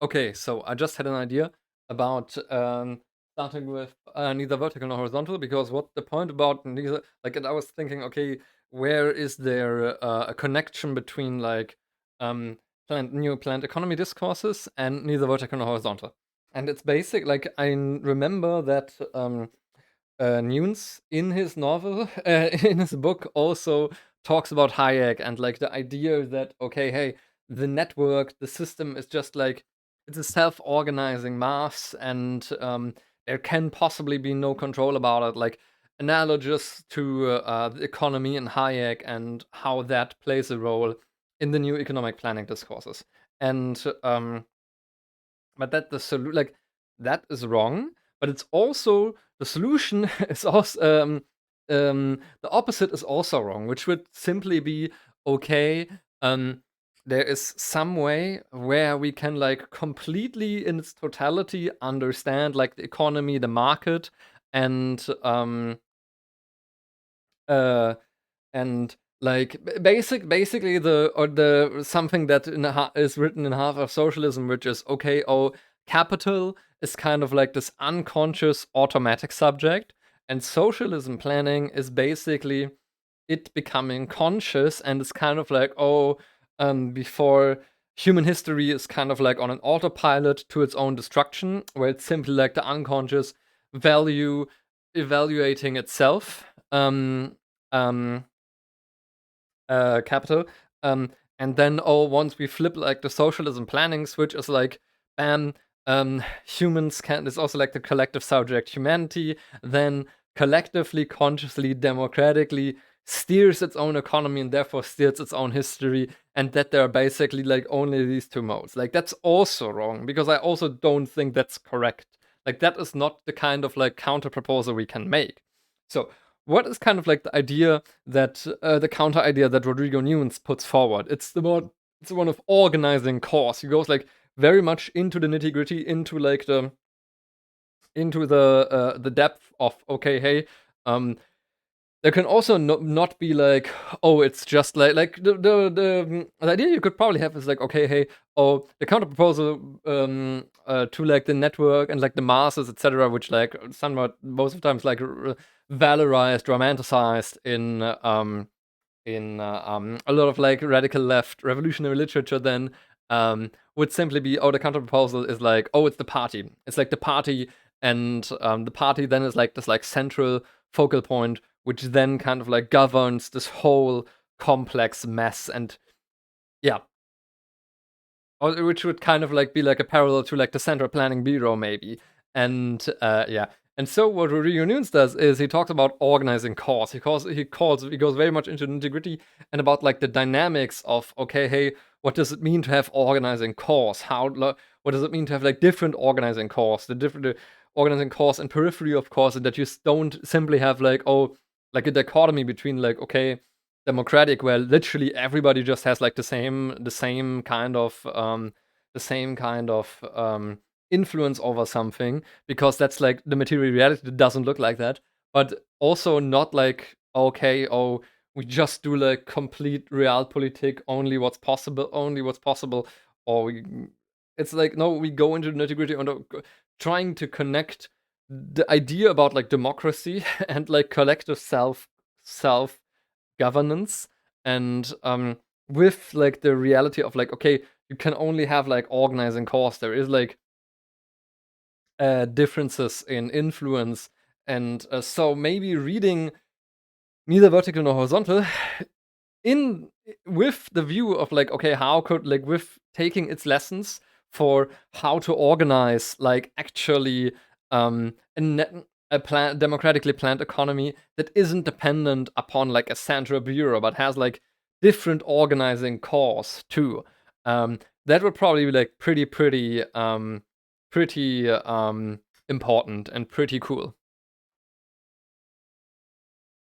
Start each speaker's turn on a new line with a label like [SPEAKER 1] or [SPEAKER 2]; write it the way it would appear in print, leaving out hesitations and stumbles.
[SPEAKER 1] Okay, so I just had an idea about starting with neither vertical nor horizontal, because what the point about neither, like, and I was thinking, okay, where is there a connection between like um, planned economy discourses and neither vertical nor horizontal? And it's basic. Like remember that Nunes in his novel, in his book, also talks about Hayek and like the idea that okay, hey, the network, the system is just like it's a self-organizing mass, and there can possibly be no control about it. Like analogous to the economy and Hayek and how that plays a role in the new economic planning discourses. And but that like that is wrong. But it's also the solution is also the opposite is also wrong, which would simply be okay. Um, there is some way where we can like completely in its totality understand like the economy, the market, and uh, and like basically the something that is written in half of socialism, which is okay, oh, capital is kind of like this unconscious automatic subject, and socialism planning is basically it becoming conscious, and it's kind of like, oh, before human history is kind of like on an autopilot to its own destruction, where it's simply like the unconscious value evaluating itself. Um Capital. Um, and then once we flip like the socialism planning switch is like, bam, humans can. It's also like the collective subject, humanity. Then collectively, consciously, democratically steers its own economy and therefore steers its own history, and that there are basically like only these two modes. Like that's also wrong, because I also don't think that's correct. Like that is not the kind of like counter proposal we can make. So what is kind of like the idea that the counter idea that Rodrigo Nunes puts forward? It's the one of organizing cause. He goes like very much into the nitty gritty, into like the depth of okay, hey, um, there can also not be like, oh, it's just like the idea you could probably have is like, okay, hey, oh, the counter proposal to like the network and like the masses, etc., which like somewhat most of the times like valorized, romanticized in a lot of like radical left revolutionary literature, then would simply be, oh, the counter proposal is like, oh, it's the party. It's like the party, and the party then is like this like central focal point, which then kind of like governs this whole complex mess. And yeah, or which would kind of like be like a parallel to like the Central Planning Bureau, maybe. And yeah. And so what Rodrigo Nunes does is he talks about organizing cause. He goes very much into nitty-gritty and about like the dynamics of okay, hey, what does it mean to have organizing cause? What does it mean to have like different organizing cause? The different organizing cause and periphery of cause, and that you don't simply have like, oh, like a dichotomy between like, okay, democratic, where literally everybody just has like the same kind of influence over something, because that's like the material reality that doesn't look like that. But also not like, okay, oh, we just do like complete realpolitik, only what's possible, or it's like, no, we go into the nitty gritty and trying to connect the idea about like democracy and like collective self governance, and with like the reality of like, okay, you can only have like organizing cause. There is like differences in influence, and so maybe reading neither vertical nor horizontal in with the view of like, okay, how could like with taking its lessons for how to organize like actually democratically planned economy that isn't dependent upon like a central bureau, but has like different organizing cores too. That would probably be like pretty important and pretty cool.